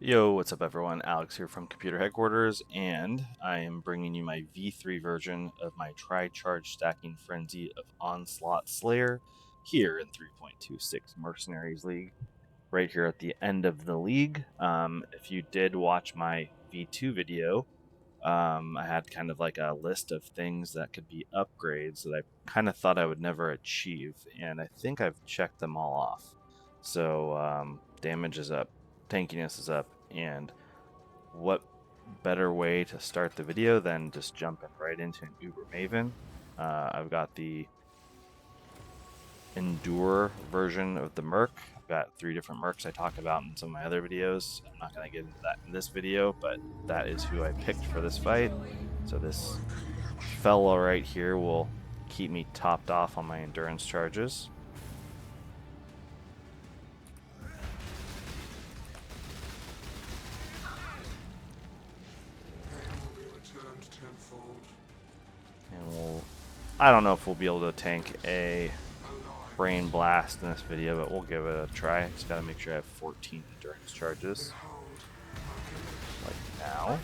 Yo, what's up everyone? Alex here from Computer Headquarters, and I am bringing you my V3 version of my Tri-Charge Stacking Frenzy of Onslaught Slayer here in 3.26 Mercenaries League, right here at the end of the league. If you did watch my V2 video, I had kind of like a list of things that could be upgrades that I kind of thought I would never achieve, and I think I've checked them all off. So damage is up, tankiness is up, and what better way to start the video than just jumping right into an Uber Maven? I've got the Endure version of the Merc. I've got 3 different Mercs I talk about in some of my other videos. I'm not going to get into that in this video, but that is who I picked for this fight. So this fella right here will keep me topped off on my endurance charges. And I don't know if we'll be able to tank a Brain Blast in this video, but we'll give it a try. Just gotta make sure I have 14 endurance charges. Like now.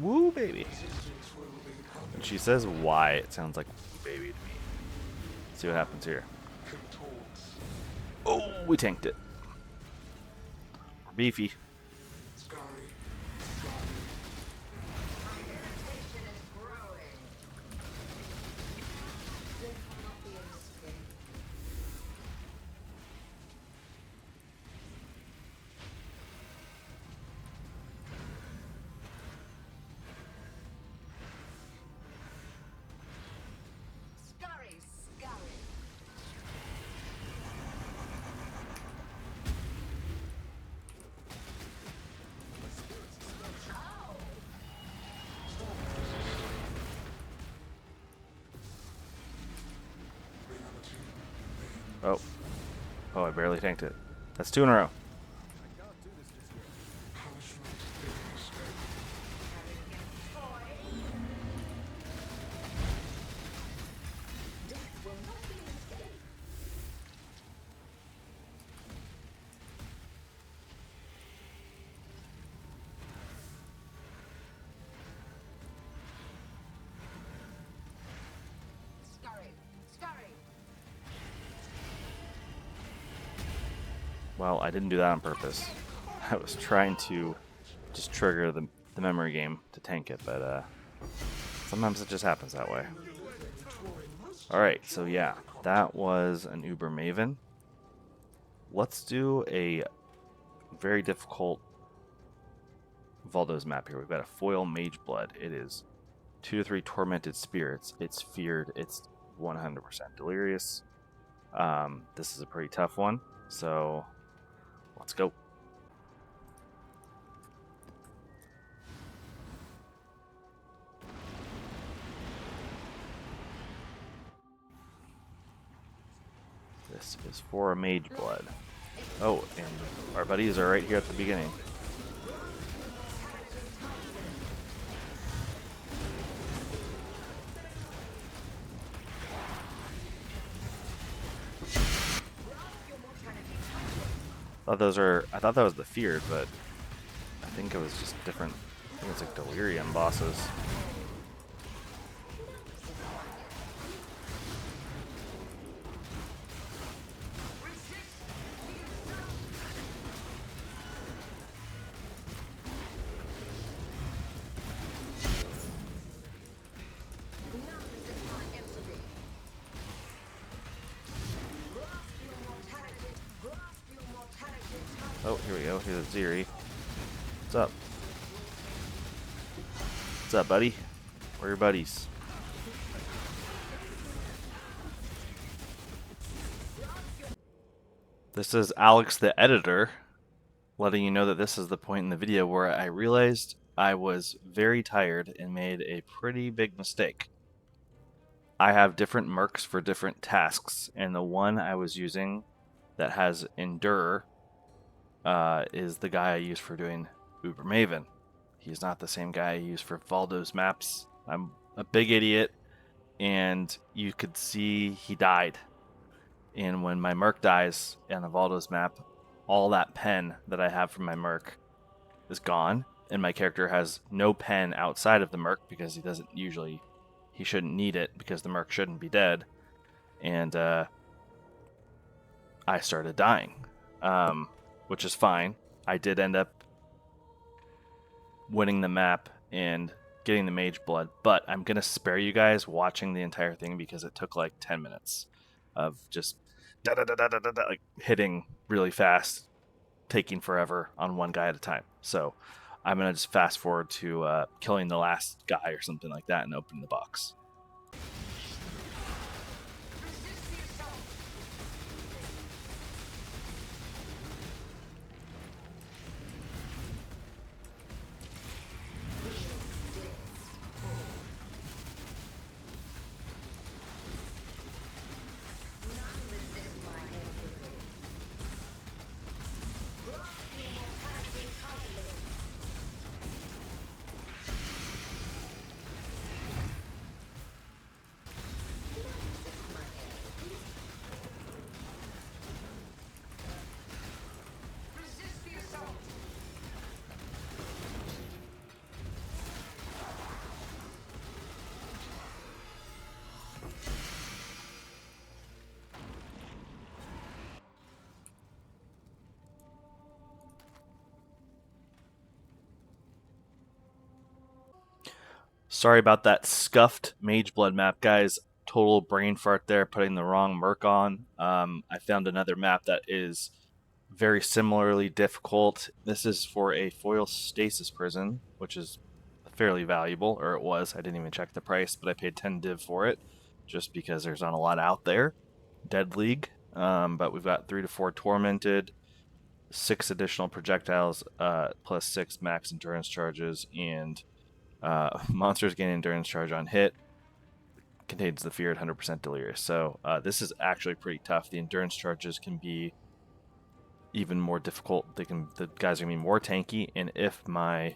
Woo, baby. When she says why, it sounds like baby to me. Let's see what happens here. Oh, we tanked it. We're beefy. Oh. Oh, I barely tanked it. That's 2 in a row. Well, I didn't do that on purpose. I was trying to just trigger the memory game to tank it, but sometimes it just happens that way. Alright, so yeah, that was an Uber Maven. Let's do a very difficult Valdo's map here. We've got a foil Mage Blood. It is 2 to 3 Tormented Spirits. It's feared. It's 100% delirious. This is a pretty tough one, so let's go. This is for a Mage Blood. Oh, and our buddies are right here at the beginning. I thought that was the feared, but I think it was just different. I think it's like delirium bosses. Oh, here we go. Here's Ziri. What's up? What's up, buddy? Where are your buddies? This is Alex the editor, letting you know that this is the point in the video where I realized I was very tired and made a pretty big mistake. I have different mercs for different tasks, and the one I was using that has Endure is the guy I use for doing Uber Maven. He's not the same guy I use for Valdo's maps. I'm a big idiot, and you could see he died. And when my Merc dies on a Valdo's map, all that pen that I have from my Merc is gone, and my character has no pen outside of the Merc because he shouldn't need it because the Merc shouldn't be dead. And I started dying, which is fine. I did end up winning the map and getting the mage blood, but I'm going to spare you guys watching the entire thing because it took like 10 minutes of just like hitting really fast, taking forever on one guy at a time. So I'm going to just fast forward to killing the last guy or something like that and opening the box. Sorry about that scuffed mage blood map, guys. Total brain fart there, putting the wrong merc on. I found another map that is very similarly difficult. This is for a foil Stasis Prison, which is fairly valuable, or it was. I didn't even check the price, but I paid 10 div for it, just because there's not a lot out there. Dead League, but we've got 3 to 4 Tormented, 6 additional projectiles, plus 6 max endurance charges, and monsters gain endurance charge on hit. Contains the feared 100% delirious. So this is actually pretty tough. The endurance charges can be even more difficult. The guys are gonna be more tanky, and if my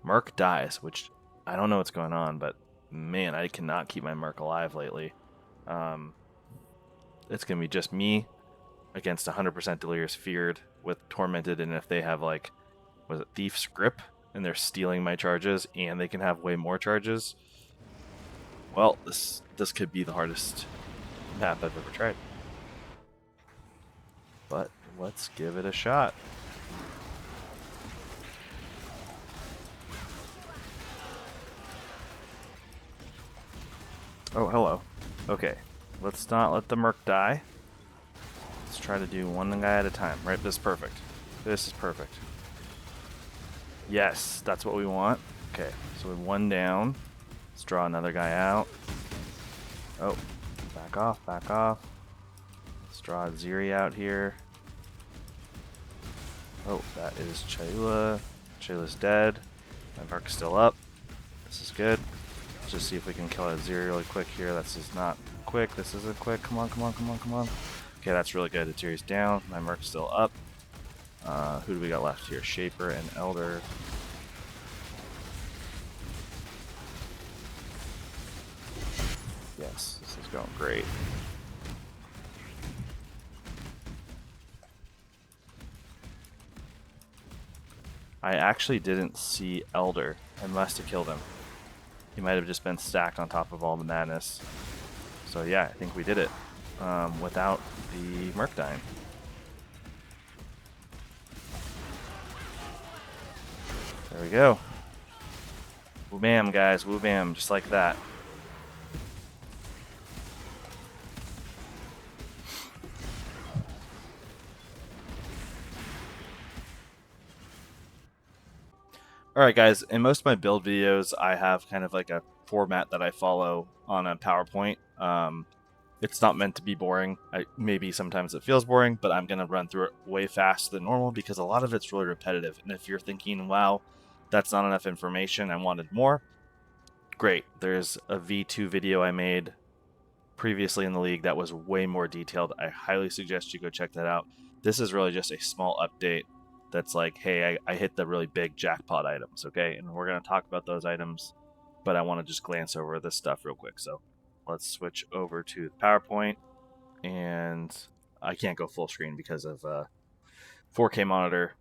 Merc dies, which I don't know what's going on, but man, I cannot keep my Merc alive lately. It's gonna be just me against 100% delirious feared with tormented, and if they have like, was it Thief's Grip, and they're stealing my charges, and they can have way more charges. Well, this could be the hardest map I've ever tried. But let's give it a shot. Oh, hello. Okay, let's not let the Merc die. Let's try to do one guy at a time. Right, this is perfect. This is perfect. Yes, that's what we want. Okay, so with one down, let's draw another guy out. Oh, back off, back off. Let's draw Ziri out here. Oh, that is Chayla. Chayla's dead. My Merc's still up. This is good. Let's just see if we can kill a Ziri really quick here. This is not quick. This isn't quick. Come on, come on, come on, come on. Okay, that's really good. The Ziri's down. My Merc's still up. Who do we got left here? Shaper and Elder. Yes, this is going great. I actually didn't see Elder. I must have killed him. He might have just been stacked on top of all the madness. So yeah, I think we did it without the Merc dying. There we go. Woo bam, guys. Woo bam. Just like that. Alright guys, in most of my build videos, I have kind of like a format that I follow on a PowerPoint. It's not meant to be boring. Maybe sometimes it feels boring, but I'm going to run through it way faster than normal because a lot of it's really repetitive. And if you're thinking, wow, that's not enough information, I wanted more, great. There's a V2 video I made previously in the league that was way more detailed. I highly suggest you go check that out. This is really just a small update that's like, hey, I hit the really big jackpot items, okay? And we're going to talk about those items, but I want to just glance over this stuff real quick. So let's switch over to the PowerPoint, and I can't go full screen because of 4K monitor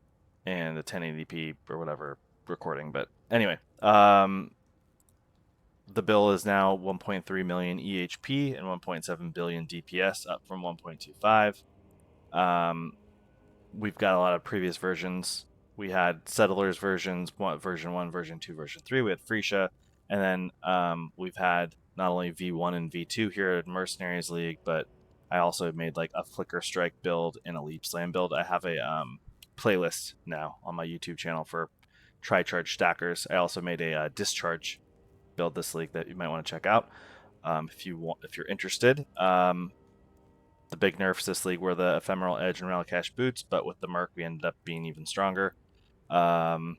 and the 1080p or whatever recording. But anyway, the bill is now 1.3 million EHP and 1.7 billion DPS, up from 1.25. We've got a lot of previous versions. We had Settlers versions, version 1, version 2, version 3. We had Freesia. And then we've had not only V1 and V2 here at Mercenaries League, but I also made like a Flicker Strike build and a Leap Slam build. I have a playlist now on my YouTube channel for Tri-Charge stackers. I also made a Discharge build this league that you might want to check out if you're interested. The big nerfs this league were the Ephemeral Edge and Relicash boots, but with the Merc we ended up being even stronger. You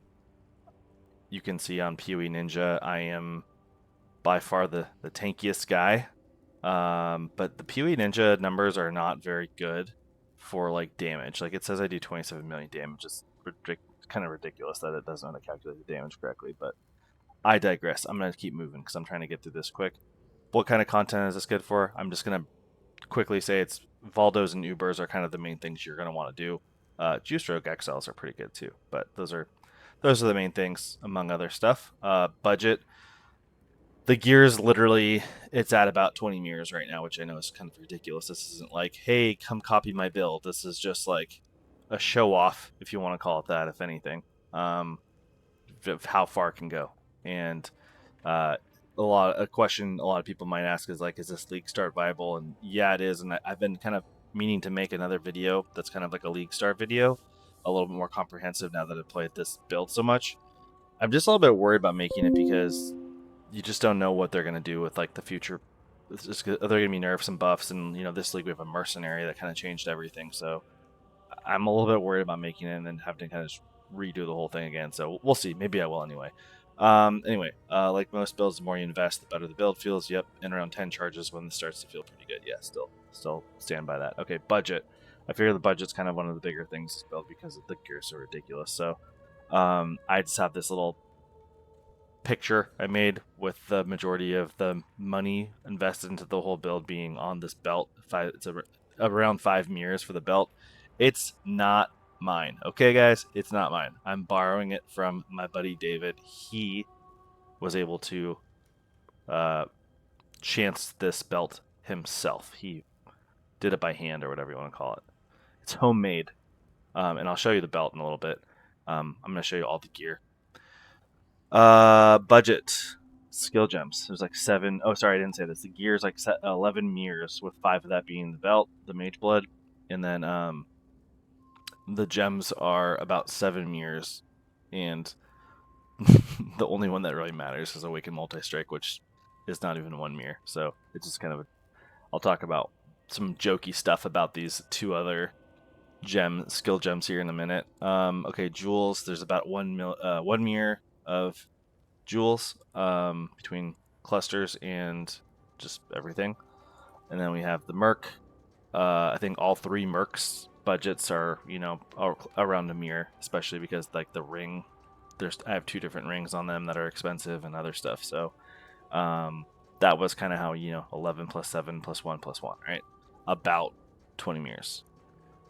can see on POE Ninja I am by far the tankiest guy, but the POE Ninja numbers are not very good for like damage. Like it says I do 27 million damage. It's kind of ridiculous that it doesn't know how to calculate the damage correctly, but I digress. I'm going to keep moving because I'm trying to get through this quick. What kind of content is this good for? I'm just going to quickly say it's Valdos and Ubers are kind of the main things you're going to want to do. Juice Rogue XLs are pretty good too, but those are the main things among other stuff. Budget. The gear's literally, it's at about 20 mirrors right now, which I know is kind of ridiculous. This isn't like, hey, come copy my build. This is just like a show off, if you want to call it that, if anything, of how far it can go. And a question a lot of people might ask is like, is this league start viable? And yeah, it is. And I've been kind of meaning to make another video that's kind of like a league start video, a little bit more comprehensive now that I've played this build so much. I'm just a little bit worried about making it because you just don't know what they're going to do with like the future. Are there going to be nerfs and buffs? And this league we have a mercenary that kind of changed everything. So I'm a little bit worried about making it and then having to kind of just redo the whole thing again. So we'll see. Maybe I will anyway. Like most builds, the more you invest, the better the build feels. Yep, and around 10 charges when it starts to feel pretty good. Yeah, still stand by that. Okay, budget. I figure the budget's kind of one of the bigger things this build because the gear's so ridiculous. So I just have this little picture I made with the majority of the money invested into the whole build being on this belt. It's around 5 mirrors for the belt. It's not mine. Okay, guys, it's not mine. I'm borrowing it from my buddy David. He was able to chance this belt himself. He did it by hand or whatever you want to call it. It's homemade, and I'll show you the belt in a little bit. I'm going to show you all the gear. Budget. Skill gems. There's like 7. Oh, sorry, I didn't say this. The gear's like 11 mirrors, with 5 of that being the belt, the mage blood, and then the gems are about 7 mirrors, and the only one that really matters is Awaken Multi-Strike, which is not even 1 mirror. So it's just kind of I'll talk about some jokey stuff about these 2 other skill gems here in a minute. Okay, jewels. There's about 1 mirror of jewels between clusters and just everything. And then we have the Merc. I think all 3 Mercs budgets are around a mirror, especially because like the ring, I have 2 different rings on them that are expensive and other stuff. So that was kind of how 11 plus 7 plus 1 plus 1, right? About 20 mirrors.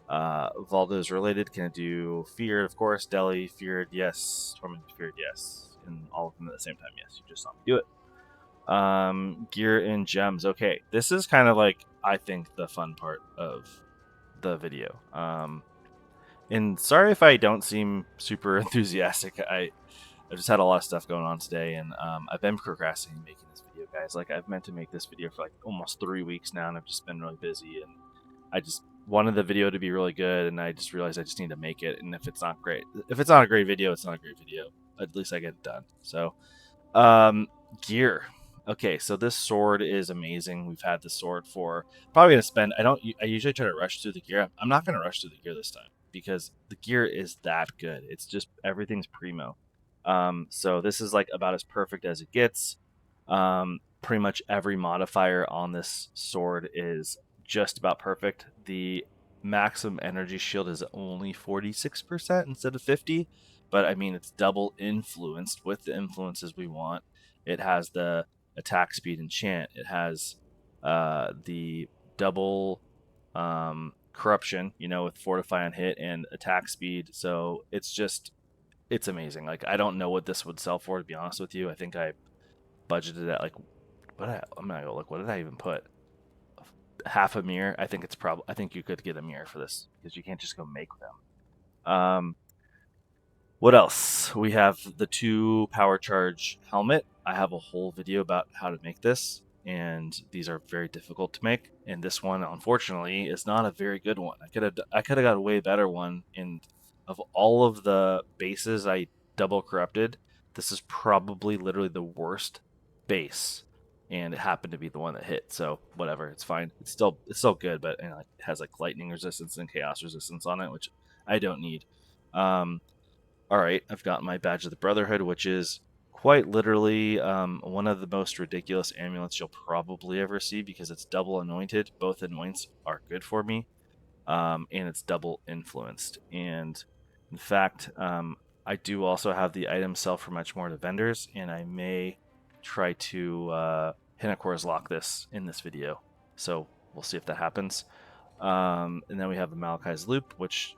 Valdo is related. Can it do Feared? Of course. Deli, Feared, yes. Torment, Feared, yes. And all of them at the same time, yes. You just saw me do it. Gear and gems. Okay, this is kind of like, I think, the fun part of the video. And sorry if I don't seem super enthusiastic. I've just had a lot of stuff going on today, and I've been procrastinating making this video, guys. Like, I've meant to make this video for like almost 3 weeks now, and I've just been really busy, and I just wanted the video to be really good, and I just realized I just need to make it. And if it's not a great video, it's not a great video. At least I get it done. So, gear. Okay, so this sword is amazing. We've had the sword for probably gonna spend. I usually try to rush through the gear. I'm not gonna rush through the gear this time because the gear is that good. It's just everything's primo. So this is like about as perfect as it gets. pretty much every modifier on this sword is just about perfect. The maximum energy shield is only 46% instead of 50, but I mean it's double influenced with the influences we want. It has the attack speed enchant. It has the double corruption, with fortify on hit and attack speed. So it's amazing. Like, I don't know what this would sell for, to be honest with you. I think I budgeted at like I'm gonna go look. What did I even put? Half a mirror. I think you could get a mirror for this because you can't just go make them. What else? We have the 2 power charge helmet. I have a whole video about how to make this, and these are very difficult to make. And this one, unfortunately, is not a very good one. I could have got a way better one. And of all of the bases I double corrupted, this is probably literally the worst base, and it happened to be the one that hit. So whatever, it's fine. It's still good, but it has like lightning resistance and chaos resistance on it, which I don't need. All right, I've got my Badge of the Brotherhood, which is quite literally one of the most ridiculous amulets you'll probably ever see because it's double anointed. Both anoints are good for me, and it's double influenced. And in fact, I do also have the item sell for much more to vendors, and I may try to Hinacor's lock this in this video. So we'll see if that happens. And then we have the Malachi's Loop, which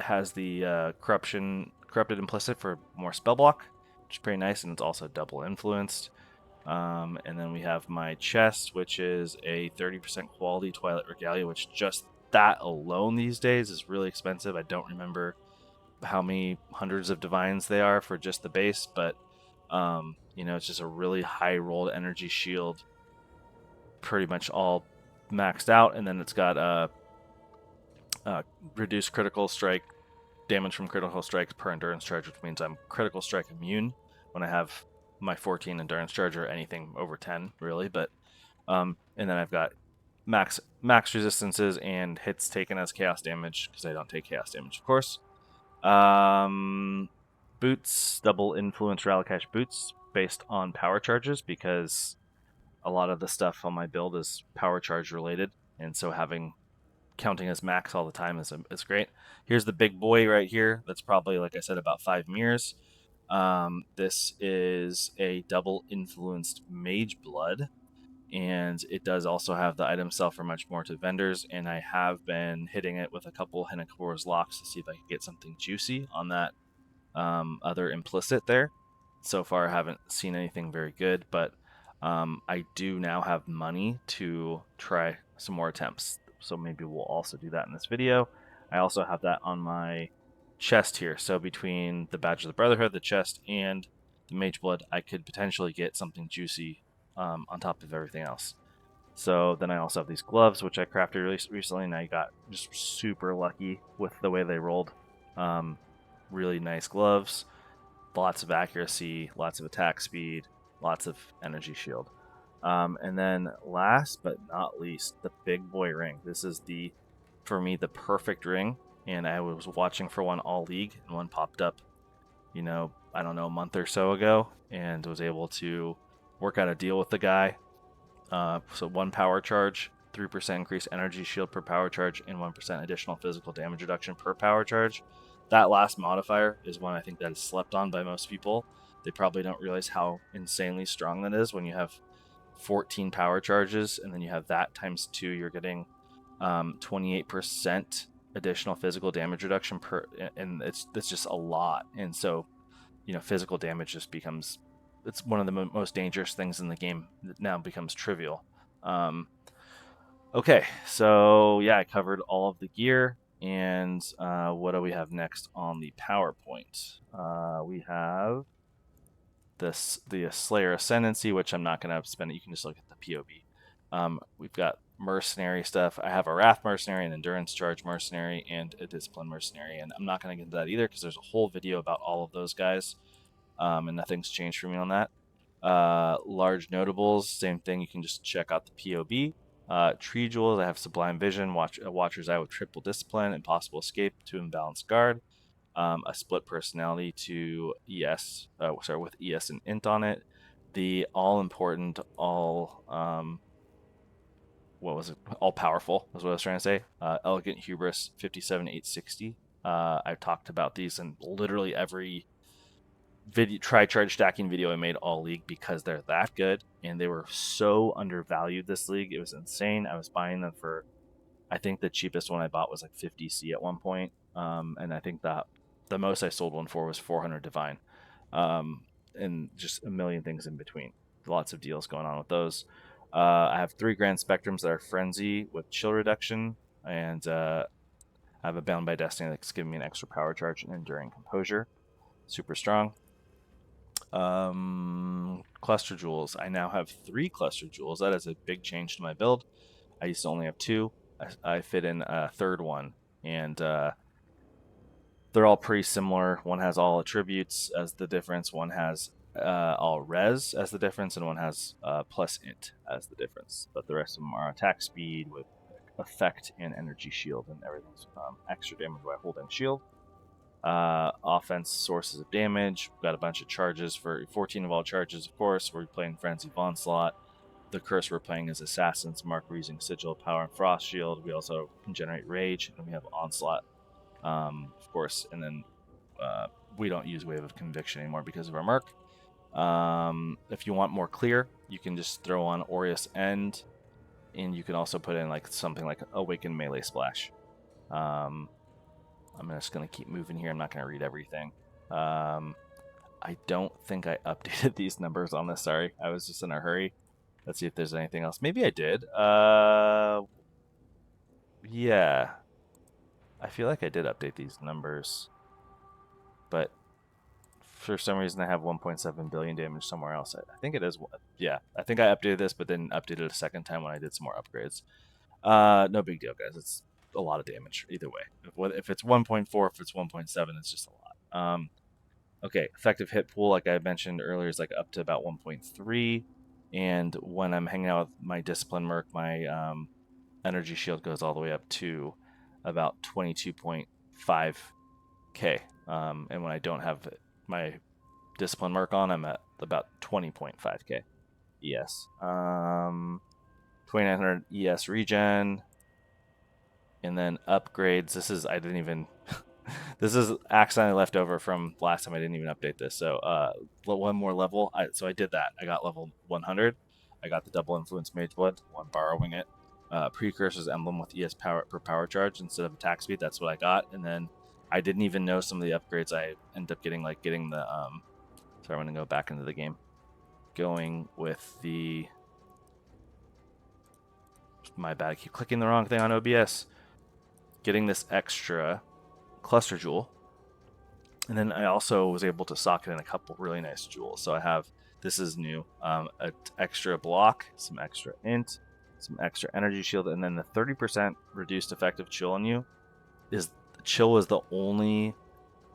has the corrupted implicit for more spell block, which is pretty nice, and it's also double influenced. And then we have my chest, which is a 30% quality Twilight Regalia, which just that alone these days is really expensive. I don't remember how many hundreds of divines they are for just the base, but it's just a really high rolled energy shield, pretty much all maxed out. And then it's got reduced critical strike damage from critical strikes per endurance charge, which means I'm critical strike immune when I have my 14 endurance charge or anything over 10, really. But and then I've got max resistances and hits taken as chaos damage because I don't take chaos damage, of course. Boots, double influence Ralakash boots based on power charges because a lot of the stuff on my build is power charge related, and so counting as max all the time is great. Here's the big boy right here. That's probably, like I said, about 5 mirrors. This is a double influenced Mage Blood, and it does also have the item sell for much more to vendors, and I have been hitting it with a couple Hinacor's locks to see if I can get something juicy on that other implicit there. So far, I haven't seen anything very good, but I do now have money to try some more attempts. So maybe we'll also do that in this video. I also have that on my chest here. So between the Badge of the Brotherhood, the chest, and the Mage Blood, I could potentially get something juicy on top of everything else. So then I also have these gloves, which I crafted recently, and I got just super lucky with the way they rolled. Really nice gloves, lots of accuracy, lots of attack speed, lots of energy shield. And then last but not least, the big boy ring. This is for me, the perfect ring. And I was watching for one all league, and one popped up, I don't know, a month or so ago, and was able to work out a deal with the guy. So 1 power charge, 3% increased energy shield per power charge, and 1% additional physical damage reduction per power charge. That last modifier is one I think that is slept on by most people. They probably don't realize how insanely strong that is when you have 14 power charges, and then you have that times 2, you're getting 28% additional physical damage reduction and it's just a lot. And so, physical damage just becomes, it's one of the most dangerous things in the game that now becomes trivial. Okay, so yeah, I covered all of the gear. And what do we have next on the PowerPoint? We have the Slayer Ascendancy, which I'm not going to spend. You can just look at the POE. We've got mercenary stuff. I have a Wrath Mercenary, an Endurance Charge Mercenary, and a Discipline Mercenary. And I'm not going to get into that either because there's a whole video about all of those guys, and nothing's changed for me on that. Large Notables, same thing. You can just check out the POB. Tree Jewels, I have Sublime Vision, Watcher's Eye with Triple Discipline, Impossible Escape to Imbalanced Guard, a Split Personality to ES, with ES and Int on it, the all-important, what was it? All-powerful is what I was trying to say. Elegant Hubris 57,860. I've talked about these in literally every try-charge stacking video I made all league because they're that good, and they were so undervalued this league. It was insane. I was buying them for, I think the cheapest one I bought was like 50C at one point. And I think that the most I sold one for was 400 Divine. And just a million things in between. Lots of deals going on with those. I have 3 Grand Spectrums that are Frenzy with chill reduction, and I have a Bound by Destiny that's giving me an extra power charge and Enduring Composure. Super strong. Cluster Jewels. I now have 3 Cluster Jewels. That is a big change to my build. I used to only have 2. I fit in a third one, and they're all pretty similar. One has all attributes as the difference, one has all res as the difference, and one has plus int as the difference. But the rest of them are attack speed with effect and energy shield, and everything's extra damage while holding shield. Offense sources of damage. We've got a bunch of charges for 14 of all charges, of course. We're playing Frenzy of Onslaught. The curse we're playing is Assassin's Mark. We're using Sigil of Power and Frost Shield. We also can generate Rage, and we have Onslaught, of course. And then we don't use Wave of Conviction anymore because of our Merc. If you want more clear, you can just throw on Aureus End, and you can also put in like something like Awakened Melee Splash. I'm just going to keep moving here. I'm not going to read everything. I don't think I updated these numbers on this. Sorry, I was just in a hurry. Let's see if there's anything else. Maybe I did. Yeah. I feel like I did update these numbers. But for some reason I have 1.7 billion damage somewhere else. I think it is. Yeah, I think I updated this, but then updated it a second time when I did some more upgrades. No big deal, guys. It's a lot of damage either way. If it's 1.4, if it's 1.7, it's just a lot. Okay, effective hit pool, like I mentioned earlier, is like up to about 1.3. And when I'm hanging out with my Discipline Merc, my energy shield goes all the way up to about 22.5k. And when I don't have my Discipline Merc on, I'm at about 20.5k ES. 2900 ES regen. And then upgrades. This is, I didn't even... This is accidentally left over from last time. I didn't even update this. So one more level. So I did that. I got level 100. I got the double influence mage blood. One borrowing it. Precursor's emblem with ES power per power charge instead of attack speed. That's what I got. And then I didn't even know some of the upgrades I ended up getting, like getting the sorry, I'm gonna go back into the game. Going with the, my bad, I keep clicking the wrong thing on OBS. Getting this extra cluster jewel, and then I also was able to socket in a couple really nice jewels. So I have, this is new, an extra block, some extra int, some extra energy shield, and then the 30% reduced effective chill on you. Chill was the only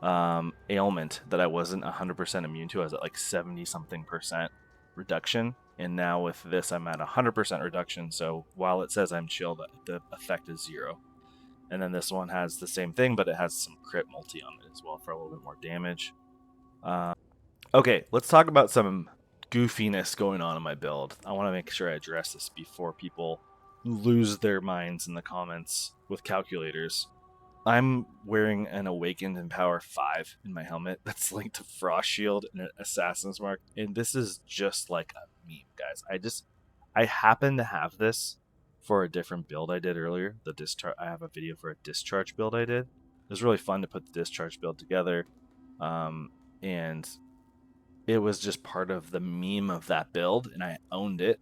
ailment that I wasn't 100% immune to. I was at like 70 something percent reduction, and now with this I'm at 100% reduction. So while it says I'm chilled, the effect is 0. And then this one has the same thing, but it has some crit multi on it as well for a little bit more damage. Okay, let's talk about some goofiness going on in my build. I want to make sure I address this before people lose their minds in the comments with calculators. I'm wearing an Awakened in Power 5 in my helmet that's linked to Frost Shield and an Assassin's Mark, and this is just like a meme, guys. I happen to have this for a different build I did earlier. I have a video for a discharge build I did. It was really fun to put the discharge build together, and it was just part of the meme of that build, and I owned it,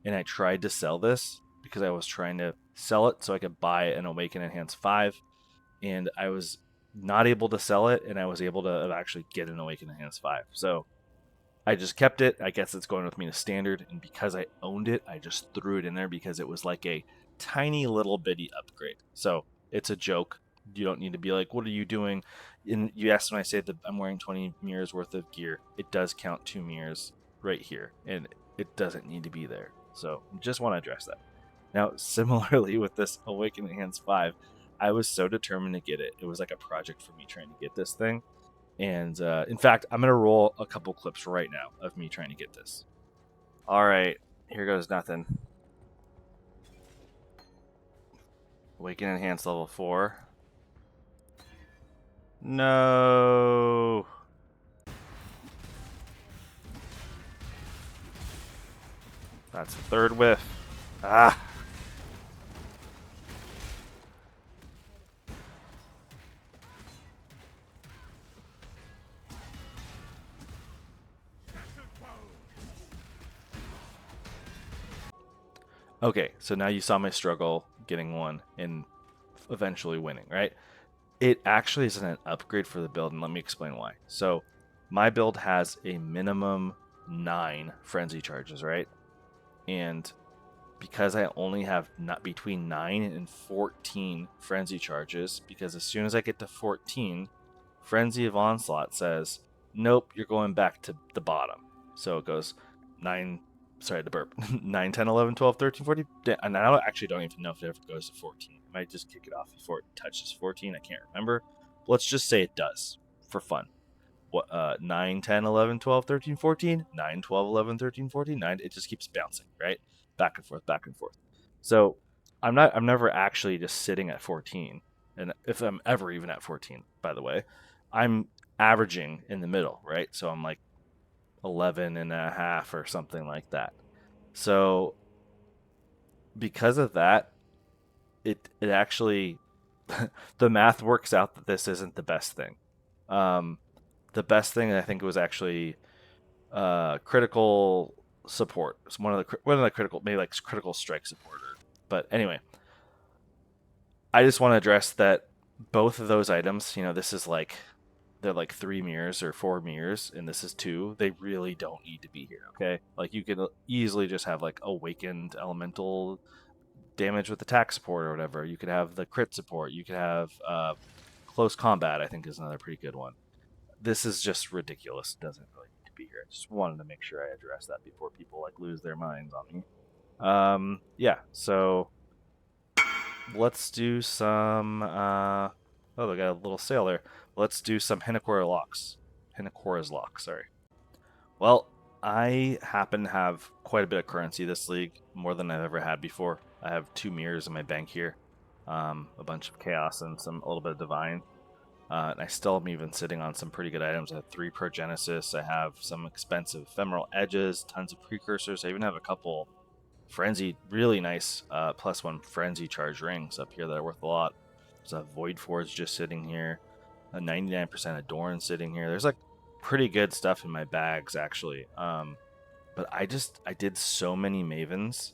and I tried to sell this because I was trying to sell it so I could buy an Awaken Enhance 5, and I was not able to sell it, and I was able to actually get an Awaken Enhance 5. So I just kept it. I guess it's going with me to standard, and because I owned it, I just threw it in there because it was like a tiny little bitty upgrade. So it's a joke. You don't need to be like, what are you doing? And you asked when I say that I'm wearing 20 mirrors worth of gear. It does count 2 mirrors right here, and it doesn't need to be there. So just want to address that. Now, similarly with this Awaken Enhance 5, I was so determined to get it. It was like a project for me trying to get this thing. And in fact, I'm going to roll a couple clips right now of me trying to get this. Alright, here goes nothing. Awaken Enhanced level 4. No! That's the third whiff. Ah! Okay, so now you saw my struggle getting one and eventually winning, right? It actually isn't an upgrade for the build, and let me explain why. So, my build has a minimum 9 frenzy charges, right? And because I only have not between 9 and 14 frenzy charges, because as soon as I get to 14, Frenzy of Onslaught says, nope, you're going back to the bottom. So it goes 9, sorry, the burp, 9, 10, 11, 12, 13, 14, and I actually don't even know if it ever goes to 14. It might just kick it off before it touches 14, I can't remember. Let's just say it does, for fun. 9, 10, 11, 12, 13, 14, 9, 12, 11, 13, 14, 9. It just keeps bouncing, right? Back and forth, back and forth. So I'm never actually just sitting at 14. And if I'm ever even at 14, by the way, I'm averaging in the middle, right? So I'm like 11 and a half or something like that. So because of that, it actually the math works out that this isn't the best thing. The best thing I think was actually critical support. It's one of the critical, maybe like critical strike support. But anyway, I just want to address that both of those items. This is like they're like 3 mirrors or 4 mirrors, and this is 2. They really don't need to be here. Okay, like you could easily just have like awakened elemental damage with attack support or whatever. You could have the crit support. You could have close combat. I think is another pretty good one. This is just ridiculous. It doesn't really need to be here. I just wanted to make sure I address that before people like lose their minds on me. Yeah. So let's do some. Oh, they got a little sale there. Let's do some Hinakora locks. Hinakora's locks. Sorry. Well, I happen to have quite a bit of currency this league, more than I've ever had before. I have 2 mirrors in my bank here, a bunch of chaos and a little bit of divine. And I still am even sitting on some pretty good items. I have 3 Progenesis. I have some expensive ephemeral edges, tons of precursors. I even have a couple frenzy, really nice +1 frenzy charge rings up here that are worth a lot. There's a Void Forge just sitting here, a 99% Adorn sitting here. There's like pretty good stuff in my bags actually. But I did so many Mavens.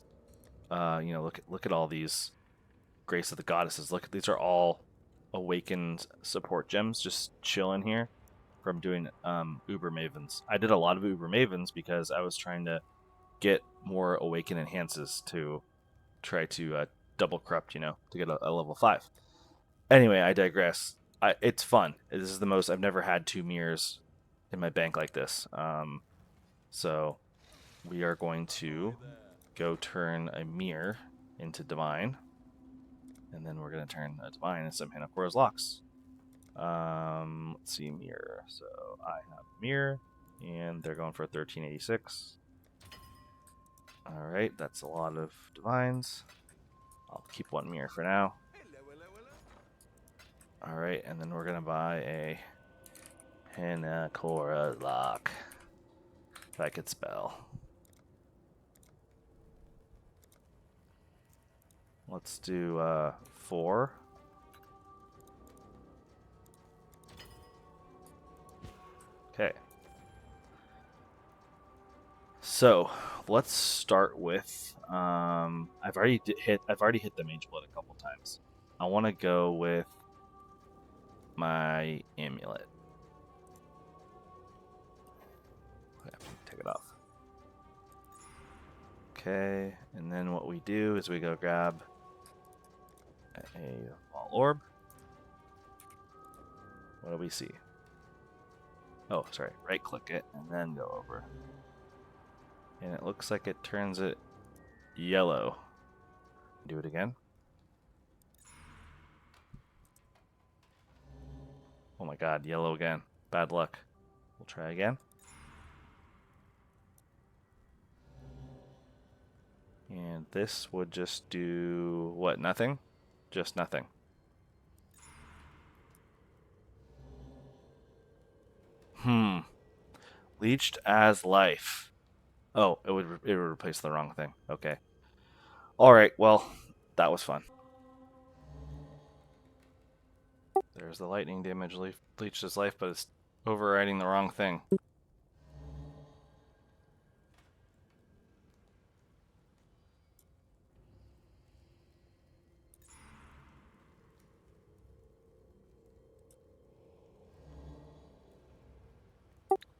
Look at all these Grace of the Goddesses. Look, these are all awakened support gems just chilling here from doing Uber Mavens. I did a lot of Uber Mavens because I was trying to get more Awaken Enhances to try to double corrupt, to get a level 5. Anyway, I digress. It's fun. This is the most I've never had 2 mirrors in my bank like this. So we are going to go turn a mirror into divine. And then we're going to turn a divine into some Hinakora's locks. Let's see, mirror. So I have mirror, and they're going for 1386. Alright, that's a lot of divines. I'll keep 1 mirror for now. Alright, and then we're going to buy a Hinakora lock. If I could spell. Let's do 4. Okay. So let's start with I've already hit the Mage Blood a couple times. I want to go with my Amulet. Okay, take it off. Okay, and then what we do is we go grab a Ball Orb. What do we see? Oh, sorry. Right click it and then go over. And it looks like it turns it yellow. Do it again. Oh my god, yellow again. Bad luck. We'll try again. And this would just do, what, nothing? Just nothing. Leached as life. Oh, it would replace the wrong thing. Okay. All right, well, that was fun. There's the lightning damage leached his life, but it's overriding the wrong thing.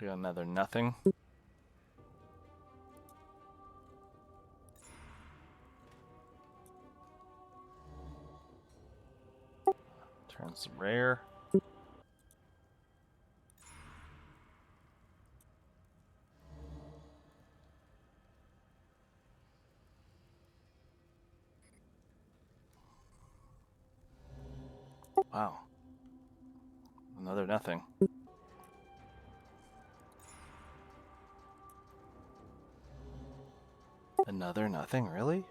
We got another nothing. Turn some rare. Wow. Another nothing. Another nothing, really?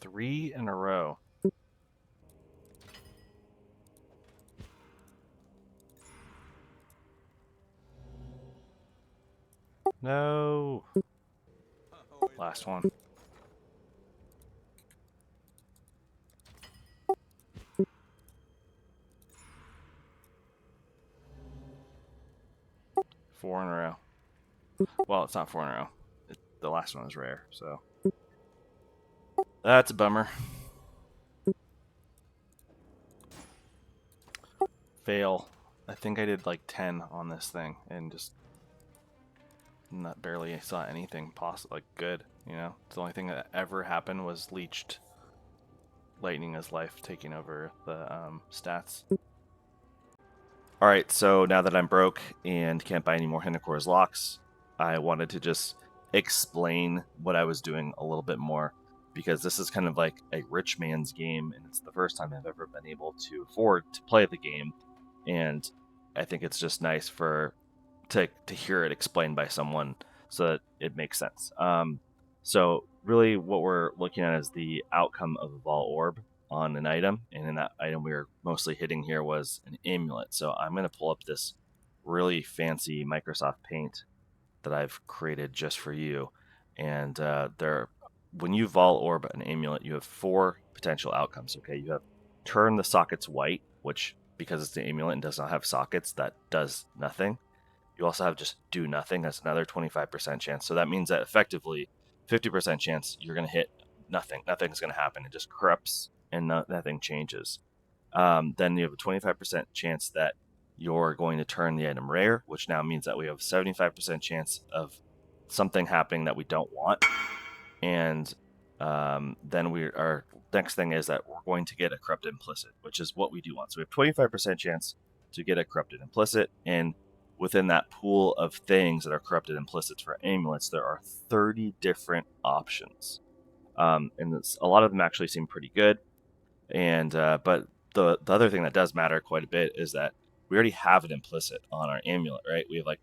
Three in a row. No. Last one. Four in a row. Well, it's not four in a row. The last one is rare, so that's a bummer. Fail. I think I did like 10 on this thing and just not barely saw anything possible, like good. You know, the only thing that ever happened was leached lightning as life taking over the stats. All right, so now that I'm broke and can't buy any more Hinnakor's locks, I wanted to just explain what I was doing a little bit more, because this is kind of like a rich man's game, and it's the first time I've ever been able to afford to play the game, and I think it's just nice to hear it explained by someone so that it makes sense. So really, what we're looking at is the outcome of a Vol Orb on an item, and in that item we were mostly hitting here was an amulet. So I'm going to pull up this really fancy Microsoft Paint that I've created just for you, and when you Vol Orb an amulet, you have four potential outcomes. Okay, you have turn the sockets white, which because it's the amulet and does not have sockets, that does nothing. You also have just do nothing. That's another 25% chance. So that means that effectively 50% chance you're going to hit nothing. Nothing's going to happen. It just corrupts and nothing changes. Then you have a 25% chance that you're going to turn the item rare, which now means that we have a 75% chance of something happening that we don't want. And then our next thing is that we're going to get a corrupted implicit, which is what we do want. So we have 25% chance to get a corrupted implicit, and within that pool of things that are corrupted implicits for amulets, there are 30 different options, and a lot of them actually seem pretty good. And but the other thing that does matter quite a bit is that we already have an implicit on our amulet, right? We have like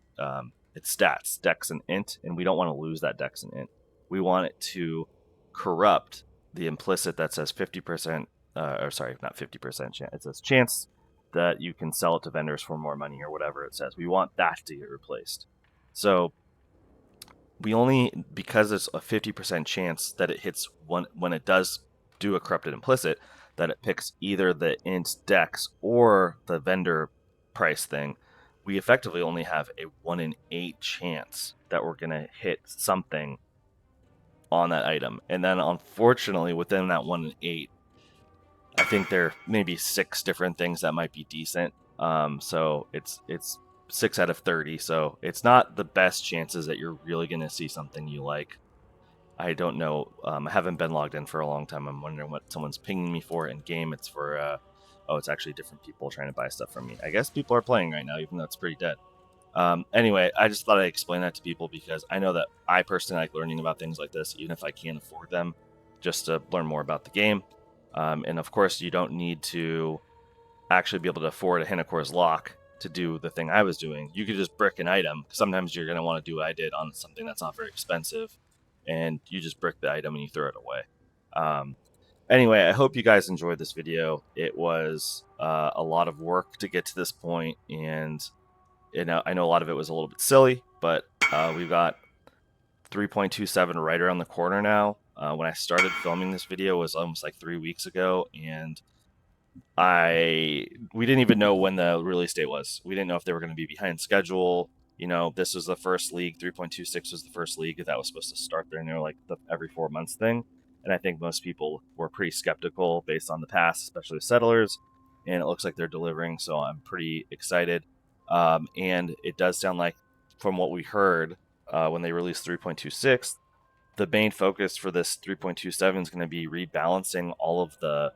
its stats, dex and int, and we don't want to lose that dex and int. We want it to corrupt the implicit that says 50%, or sorry, not 50% chance. It says chance that you can sell it to vendors for more money or whatever it says. We want that to get replaced. So we only, because it's a 50% chance that it hits one when it does do a corrupted implicit, that it picks either the int dex or the vendor price thing, we effectively only have a 1 in 8 chance that we're going to hit something on that item. And then unfortunately, within that 1 in 8, I think there may be 6 different things that might be decent. So it's 6 out of 30. So it's not the best chances that you're really going to see something you like. I don't know. I haven't been logged in for a long time. I'm wondering what someone's pinging me for in game. It's for, it's actually different people trying to buy stuff from me. I guess people are playing right now, even though it's pretty dead. Anyway, I just thought I'd explain that to people because I know that I personally like learning about things like this, even if I can't afford them, just to learn more about the game. And of course, you don't need to actually be able to afford a Hinacor's Lock to do the thing I was doing. You could just brick an item. Sometimes you're going to want to do what I did on something that's not very expensive, and you just brick the item and you throw it away. Anyway, I hope you guys enjoyed this video. It was a lot of work to get to this point, and I know a lot of it was a little bit silly, but we've got 3.27 right around the corner now. When I started filming this video was almost like 3 weeks ago, and we didn't even know when the release date was. We didn't know if they were going to be behind schedule. You know, this was the first league. 3.26 was the first league that was supposed to start there, and they're like the every 4 months thing. And I think most people were pretty skeptical based on the past, especially the settlers. And it looks like they're delivering, so I'm pretty excited. And it does sound like, from what we heard when they released 3.26, the main focus for this 3.27 is going to be rebalancing all of the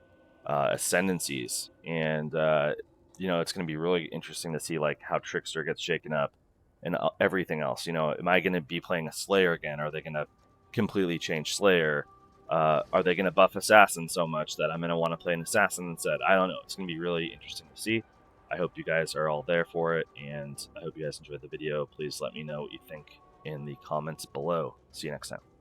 ascendancies, and it's going to be really interesting to see like how Trickster gets shaken up and everything else. Am I going to be playing a Slayer again? Are they going to completely change Slayer? Are they going to buff Assassin so much that I'm going to want to play an Assassin instead? I don't know. It's going to be really interesting to see. I hope you guys are all there for it, and I hope you guys enjoyed the video. Please let me know what you think in the comments below. See you next time.